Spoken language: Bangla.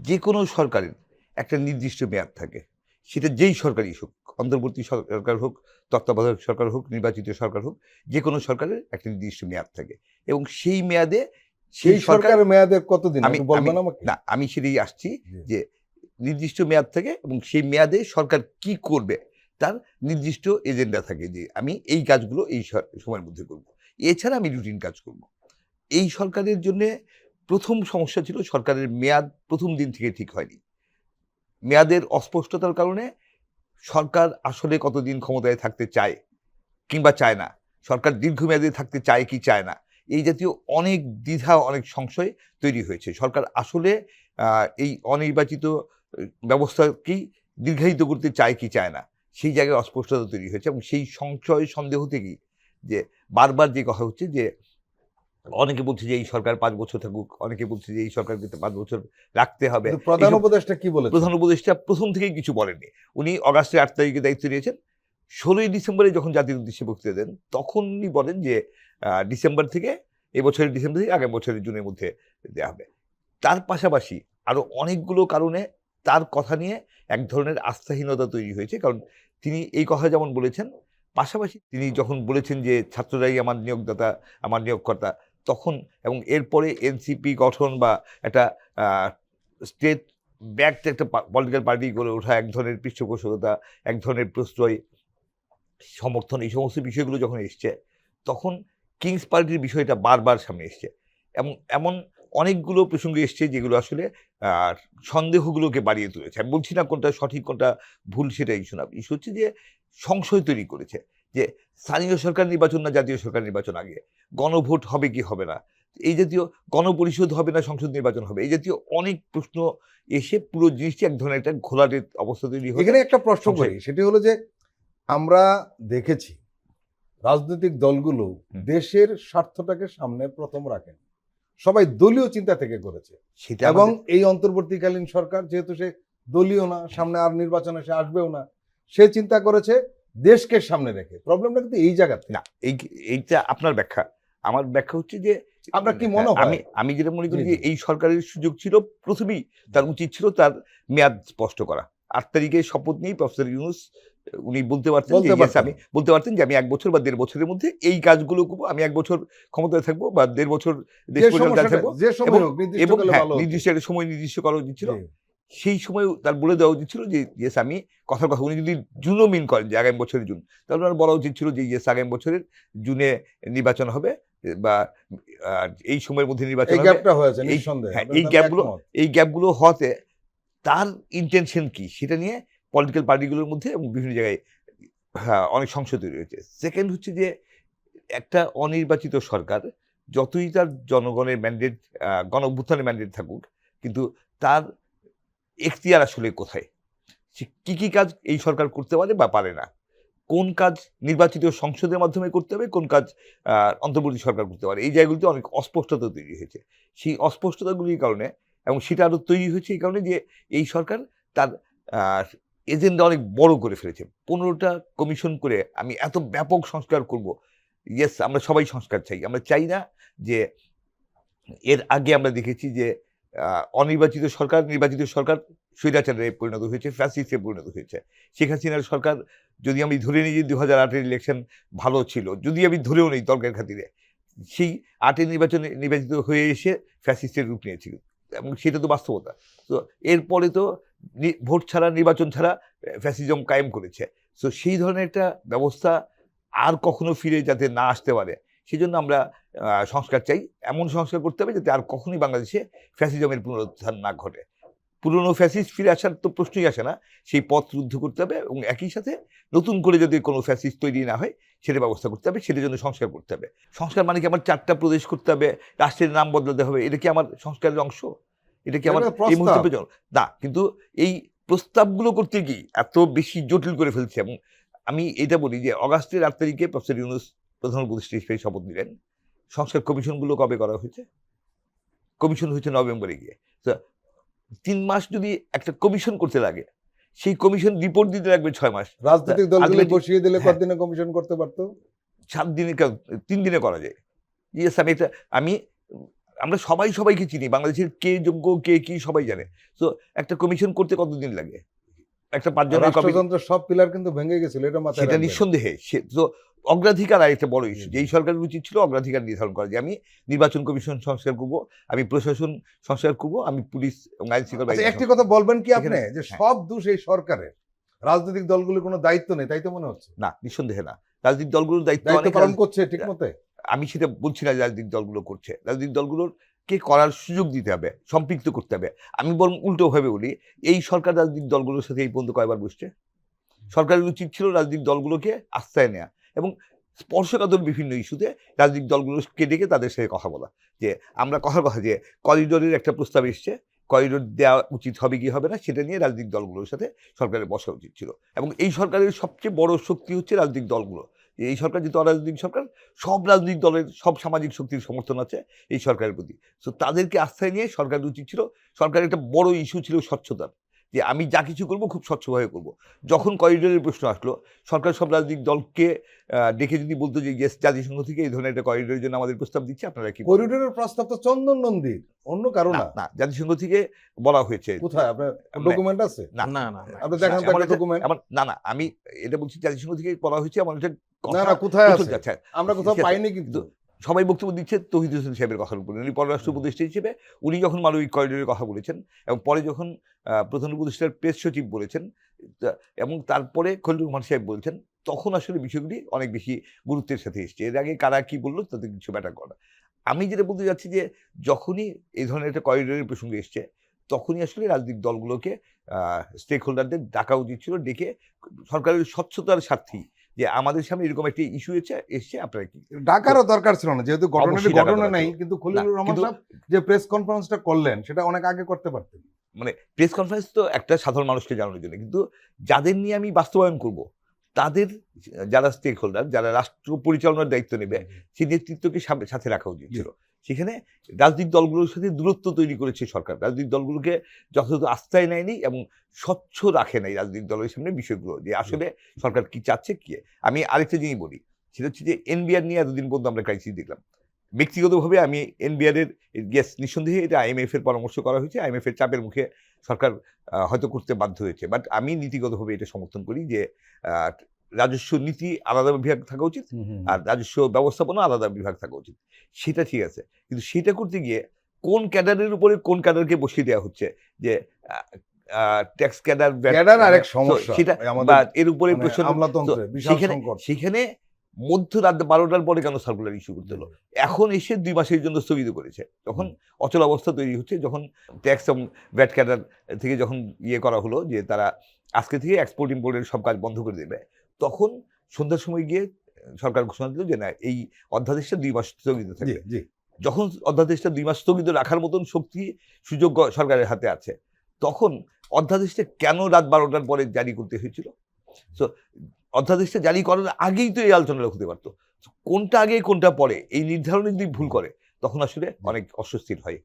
যে কোনো সরকারের একটা নির্দিষ্ট মেয়াদ থাকে, সেটা যেই সরকারই হোক, অন্তর্বর্তী সরকার হোক, তত্ত্বাবধায়ক সরকার হোক, নির্বাচিত সরকার হোক, যে কোনো সরকারের একটা নির্দিষ্ট মেয়াদ থাকে এবং সেই মেয়াদে সেই সরকারের মেয়াদের কতদিন আমি বলবেন আমাকে? না, আমি সেটাই আসছি যে নির্দিষ্ট মেয়াদ থাকে এবং সেই মেয়াদে সরকার কি করবে তার নির্দিষ্ট এজেন্ডা থাকে, যে আমি এই কাজগুলো এই সময়ের মধ্যে করব, এছাড়া আমি রুটিন কাজ করব। এই সরকারের জন্য প্রথম সমস্যা ছিল সরকারের মেয়াদ প্রথম দিন থেকে ঠিক হয়নি। মেয়াদের অস্পষ্টতার কারণে সরকার আসলে কতদিন ক্ষমতায় থাকতে চায় কিংবা চায় না, সরকার দীর্ঘমেয়াদী থাকতে চায় কি চায় না, এই জাতীয় অনেক দ্বিধা, অনেক সংশয় তৈরি হয়েছে। সরকার আসলে এই অনির্বাচিত ব্যবস্থাকেই দীর্ঘায়িত করতে চায় কি চায় না, সেই জায়গায় অস্পষ্টতা তৈরি হয়েছে এবং সেই সংশয় সন্দেহ থেকেই যে বারবার যে কথা হচ্ছে যে অনেকে বলছে যে এই সরকার 5 বছর থাকুক, অনেকে বলছে যে এই সরকারকে 5 বছর রাখতে হবে। প্রধান উপদেষ্টা কি বলেছেন? প্রধান উপদেষ্টা প্রথম থেকেই কিছু বলেননি। উনি অগাস্টের 8 তারিখে দায়িত্ব নিয়েছেন। 16ই ডিসেম্বরে যখন জাতির উদ্দেশ্যে বক্তৃতা দেন, তখন উনি বলেন যে ডিসেম্বর থেকে, এবছরের ডিসেম্বর থেকে আগামী বছরের জুনের মধ্যে দেওয়া হবে। তার পাশাপাশি আরো অনেকগুলো কারণে তার কথা নিয়ে এক ধরনের আস্থাহীনতা তৈরি হয়েছে। কারণ তিনি এই কথা যেমন বলেছেন, পাশাপাশি তিনি যখন বলেছেন যে ছাত্ররাই আমার নিয়োগদাতা, আমার নিয়োগকর্তা, তখন এবং এরপরে এনসিপি গঠন বা একটা স্টেট ব্যাকড একটা পলিটিক্যাল পার্টি গড়ে ওঠা, এক ধরনের পৃষ্ঠপোষকতা, এক ধরনের প্রশ্রয়, সমর্থন, এই সমস্ত বিষয়গুলো যখন এসছে, তখন কিংস পার্টির বিষয়টা বারবার সামনে এসছে এবং এমন অনেকগুলো প্রসঙ্গ এসছে যেগুলো আসলে সন্দেহগুলোকে বাড়িয়ে তুলেছে। আমি বলছি না কোনটা সঠিক কোনটা ভুল, সেটা ইস্যু না। ইস্যু হচ্ছে যে সংশয় তৈরি করেছে যে স্থানীয় সরকার নির্বাচন না জাতীয় সরকার নির্বাচন আগে, গণভোট হবে কি হবে না, এই জাতীয় গণপরিষদ হবে না সংসদ নির্বাচন হবে, এই জাতীয় অনেক প্রশ্ন এসে পুরো জিনিসটি এক ধরনের একটা ঘোলাটে অবস্থা তৈরি হয়। এখানে একটা প্রশ্ন করি, সেটি হলো যে আমরা দেখেছি রাজনৈতিক দলগুলো দেশের স্বার্থটাকে সামনে প্রথম রাখেন, সবাই দলীয় চিন্তা থেকে করেছে। সেটা এবং এই অন্তর্বর্তীকালীন সরকার যেহেতু সে দলীয় না, সামনে আর নির্বাচনে সে আসবেও না, সে চিন্তা করেছে দেশকে সামনে রেখে। প্রবলেমটা কিন্তু এই জায়গাতে না, এইটা আপনার ব্যাখ্যা। আমার ব্যাখ্যা হচ্ছে যে আপনার কি মনে হয়? আমি যেটা মনে করি যে এই সরকারের সুযোগ ছিল, প্রথমেই তার উচিত ছিল তার মেয়াদ স্পষ্ট করা। 8 তারিখে শপথ নিয়েই প্রফেসর ইউনূস উনি বলতে পারতেন যে আমি বলতে পারতেন যে আমি 1 বছর বা 1.5 বছরের মধ্যে এই কাজগুলো করবো, আমি 1 বছর ক্ষমতায় থাকবো বা 1.5 বছর দেশ পরিচালনায় থাকবো এবং নির্দিষ্ট একটা সময় নির্দিষ্ট করা উচিত ছিল। সেই সময় তার বলে দেওয়া উচিত ছিল যে ইয়েস আমি কথার কথা, উনি যদি জুনও মিন করেন যে আগামী বছরের জুন, তাহলে ওনার বলা উচিত ছিল যে ইয়েস আগামী বছরের জুনে নির্বাচন হবে বা এই সময়ের মধ্যে নির্বাচন হবে। এই গ্যাপগুলো হওয়াতে তার ইন্টেনশন কি সেটা নিয়ে পলিটিক্যাল পার্টিগুলোর মধ্যে এবং বিভিন্ন জায়গায় অনেক সংশয় তৈরি হয়েছে। সেকেন্ড হচ্ছে যে একটা অনির্বাচিত সরকার যতই তার জনগণের ম্যান্ডেট, গণ অভ্যুত্থানের ম্যান্ডেট থাকুক, কিন্তু তার এখতিয়ার আসলে কোথায়, সে কি কাজ এই সরকার করতে পারে বা পারে না, কোন কাজ নির্বাচিত সংসদের মাধ্যমে করতে হবে, কোন কাজ অন্তর্বর্তী সরকার করতে পারে, এই জায়গাগুলিতে অনেক অস্পষ্টতা তৈরি হয়েছে। সেই অস্পষ্টতাগুলির কারণে এবং সেটা আরও তৈরি হয়েছে এই কারণে যে এই সরকার তার এজেন্ডা অনেক বড় করে ফেলেছে। 15টা কমিশন করে আমি এত ব্যাপক সংস্কার করব। ইয়েস, আমরা সবাই সংস্কার চাই, আমরা চাই না যে এর আগে আমরা দেখেছি যে অনির্বাচিত সরকার নির্বাচিত সরকার স্বৈরাচারে পরিণত হয়েছে, ফ্যাসিস্টে পরিণত হয়েছে। শেখ হাসিনার সরকার, যদি আমি ধরে নিই যে 2008-এর ইলেকশন ভালো ছিল, যদি আমি ধরেও নেই তর্কের খাতিরে, সেই 8-এর নির্বাচনে নির্বাচিত হয়ে এসে ফ্যাসিস্টের রূপ নিয়েছিল এবং সেটা তো বাস্তবতা। তো এরপরে তো ভোট ছাড়া, নির্বাচন ছাড়া ফ্যাসিজম কায়েম করেছে। তো সেই ধরনের একটা ব্যবস্থা আর কখনো ফিরে যাতে না আসতে পারে, সেজন্য আমরা সংস্কার চাই। এমন সংস্কার করতে হবে যাতে আর কখনোই বাংলাদেশে ফ্যাসিজমের পুনরুত্থান না ঘটে। পুরনো ফ্যাসিস্ট ফিরে আসার তো প্রশ্নই আসে না, সেই পথ রুদ্ধ করতে হবে এবং একই সাথে নতুন করে যদি কোনো ফ্যাসিস্ট তৈরি না হয় সেটা ব্যবস্থা করতে হবে, সেটার জন্য সংস্কার করতে হবে। সংস্কার মানে কি আমার 4টা প্রদেশ করতে হবে, রাষ্ট্রের নাম বদলাতে হবে, এটা কি আমার সংস্কারের অংশ? এটা কি আমার এই মুহূর্তে প্রয়োজন না? কিন্তু এই প্রস্তাবগুলো করতে গিয়ে এত বেশি জটিল করে ফেলছে। এবং আমি এটা বলি যে অগাস্টের 8 তারিখে প্রফেসর ইউনূস প্রধান উপদেষ্টা হিসেবে শপথ নিলেন। সংস্কার কমিশনগুলো কবে করা হয়েছে? কমিশন হয়েছে নভেম্বরে গিয়ে। 3 মাস যদি একটা কমিশন করতে লাগে, সেই কমিশন রিপোর্ট দিতে লাগবে 6 মাস। রাজনৈতিক দলগুলো বসিয়ে দিলে কতদিনে কমিশন করতে পারতো? 7 দিনে, 3 দিনে করা যায়। ইয়েস, আমি আমরা সবাই সবাইকে চিনি, বাংলাদেশের কে যোগ্য কে কি সবাই জানে। তো একটা কমিশন করতে কতদিন লাগে? একটা 5 জনের কমিটি, রাষ্ট্রযন্ত্রের সব পিলার কিন্তু ভেঙে গেছিল, এটা মাথায় সেটা রাখবেন। নিঃসন্দেহে। সে তো অগ্রাধিকার আরেকটা বড় ইস্যু, যে এই সরকারের উচিত ছিল অগ্রাধিকার নির্ধারণ করা, যে আমি নির্বাচন কমিশন সংস্কার করব, আমি প্রশাসন সংস্কার করব, আমি পুলিশ এবং আইন শৃঙ্খলা আচ্ছা, বাহিনী একটি কথা বলবেন কি আপনি, এখানে- যে হ্যাঁ। সব দোষ এই সরকারের, রাজনৈতিক দলগুলোর কোনো দায়িত্ব নেই, তাই তো মনে হচ্ছে? না, নিঃসন্দেহে না। রাজনৈতিক দলগুলোর দায়িত্ব দায়িত্ব অনেক। পালন করছে ঠিক মতে? আমি সেটা বলছি না যে রাজনৈতিক দলগুলো করছে, রাজনৈতিক দলগুলোর কে করার সুযোগ দিতে হবে, সম্পৃক্ত করতে হবে। আমি বরং উল্টো ভাবে বলি, এই সরকার রাজনৈতিক দলগুলোর সাথে এই পর্যন্ত কয়বার বসছে? সরকারের উচিত ছিল রাজনৈতিক দলগুলোকে আস্থায় নেওয়া এবং স্পর্শকাতর বিভিন্ন ইস্যুতে রাজনৈতিক দলগুলোকে ডেকে তাদের সাথে কথা বলা, যে আমরা কথার কথা যে করিডোরের একটা প্রস্তাব এসছে, করিডোর দেওয়া উচিত হবে কি হবে না সেটা নিয়ে রাজনৈতিক দলগুলোর সাথে সরকারের বসা উচিত ছিল। এবং এই সরকারের সবচেয়ে বড় শক্তি হচ্ছে রাজনৈতিক দলগুলো। এই সরকার যেহেতু অরাজনৈতিক সরকার, সব রাজনৈতিক দলের সব সামাজিক শক্তির সমর্থন আছে এই সরকারের প্রতি। তো তাদেরকে আস্থায় নিয়ে সরকারের উচিত ছিল, সরকারের একটা বড় ইস্যু ছিল স্বচ্ছতার, যে আমি যা কিছু করব খুব স্বচ্ছভাবে করব। যখন করিডোরের প্রশ্ন আসলো, সরকার সব রাজনৈতিক দলকে ডেকে যদি বলতো যে ইয়েস, জাতিসংঘ থেকে এই ধরনের একটা করিডোরের জন্য আমাদের প্রস্তাব দিচ্ছে, আপনারা কি করবেন? করিডোরের প্রস্তাব তো চন্দন নন্দীর, অন্য কারো না, না। না, জাতিসংঘ থেকে বলা হয়েছে। কোথায় আপনার আমরা- ডকুমেন্ট আছে? না, না না না। আপনি দেখান তো এমন একটা একটা- ডকুমেন্ট। না, না, আমি এটা বলছি জাতিসংঘ থেকে বলা হয়েছে এমন একটা না কথা না, কোথায় প্রচুর আছে? যাচ্ছে। আমরা কোথাও ঠিক আছে, পাইনি কিন্তু। সবাই বক্তব্য দিচ্ছে তৌহিদ হোসেন সাহেবের কথার উপরে। উনি পররাষ্ট্র উপদেষ্টা হিসেবে উনি যখন মানবিক করিডোরের কথা বলেছেন, এবং পরে যখন প্রধান উপদেষ্টার প্রেস সচিব বলেছেন, এবং তারপরে খলিলুর রহমান সাহেব বলছেন, তখন আসলে বিষয়গুলি অনেক বেশি গুরুত্বের সাথে এসছে। এর আগে কারা কি বললো তাদের কিছু ম্যাটার করে না। আমি যেটা বলতে যাচ্ছি যে যখনই এই ধরনের একটা করিডোরের প্রসঙ্গ এসছে, তখনই আসলে রাজনৈতিক দলগুলোকে স্টেক হোল্ডারদের ডাকা উচিত ছিল, ডেকে সরকারের স্বচ্ছতার স্বার্থেই যে আমাদের সামনে এরকম একটা ইস্যু এসছে, আপনারা কি। ডাকারও দরকার ছিল না, যেহেতু ঘটনাটি অবশ্যই ডাকা ঘটনা দরকার নেই, ছিল। কিন্তু খলিলুর না, রহমান কিন্তু- সাহেব যে প্রেস কনফারেন্সটা করলেন সেটা অনেক আগে করতে পারতেন। মানে প্রেস কনফারেন্স তো একটা সাধারণ মানুষকে জানানোর জন্য, কিন্তু যাদের নিয়ে আমি বাস্তবায়ন করব, তাদের যারা স্টেক হোল্ডার, যারা রাষ্ট্র পরিচালনার দায়িত্ব নেবে, সেই নেতৃত্বকে সাথে রাখা উচিত ছিল। সেখানে রাজনৈতিক দলগুলোর সাথে দূরত্ব তৈরি করেছে সরকার, রাজনৈতিক দলগুলোকে যথাযথ আস্থায় নেয়নি এবং স্বচ্ছ রাখে নাই রাজনৈতিক দলের সামনে বিষয়গুলো, যে আসলে সরকার কি চাচ্ছে কি। আমি আরেকটা জিনিস বলি, সেটা হচ্ছে যে এনবিআর নিয়ে এতদিন পর্যন্ত আমরা ক্রাইসিস দেখলাম। ব্যক্তিগতভাবে আমি এনবিআর এর নিঃসন্দেহে এটা আইএমএফ এর পরামর্শ করা হয়েছে, আইএমএফ এর চাপের মুখে সরকার হয়তো করতে বাধ্য হয়েছে, বাট আমি নীতিগতভাবে এটা সমর্থন করি যে রাজস্ব নীতি আলাদা বিভাগ থাকা উচিত, আর রাজস্ব ব্যবস্থাপনা আলাদা বিভাগ থাকা উচিত। সেটা ঠিক আছে, কিন্তু সেটা করতে গিয়ে কোন ক্যাডারের উপরে কোন ক্যাডারকে বসিয়ে দেওয়া হচ্ছে, যে ট্যাক্স ক্যাডার ক্যাডার আরেক সমস্যা, সেটা, আমাদের বা এর উপরে মানে প্রশ্ন। আমলাতন্ত্রে তো বিশাল সেখানে সংকট। সেখানে মধ্যরাত 12টার পরে কেন সার্কুলার ইস্যু করতে হলো? এখন এসে 2 মাসের জন্য স্থগিত করেছে, যখন অচল অবস্থা তৈরি হচ্ছে, যখন ট্যাক্স এবং ভ্যাট ক্যাডার থেকে যখন ইয়ে করা হলো যে তারা আজকে থেকে এক্সপোর্ট ইম্পোর্টের সব কাজ বন্ধ করে দেবে, তখন সন্ধ্যার সময় গিয়ে সরকার ঘোষণা দিল যে না, এই অধ্যাদেশটা 2 মাস স্থগিত জি থাকবে। জি, যখন অধ্যাদেশটা 2 মাস স্থগিত রাখার মতন শক্তি সুযোগ সরকারের হাতে আছে, তখন অধ্যাদেশটা কেন রাত 12টার পরে জারি করতে হয়েছিল? সো অধ্যাদেশটা জারি করার আগেই তো এই আলোচনাটা হতে পারতো। কোনটা আগে কোনটা পরে এই নির্ধারণে যদি ভুল করে, তখন আসলে অনেক অস্বস্তির হয়।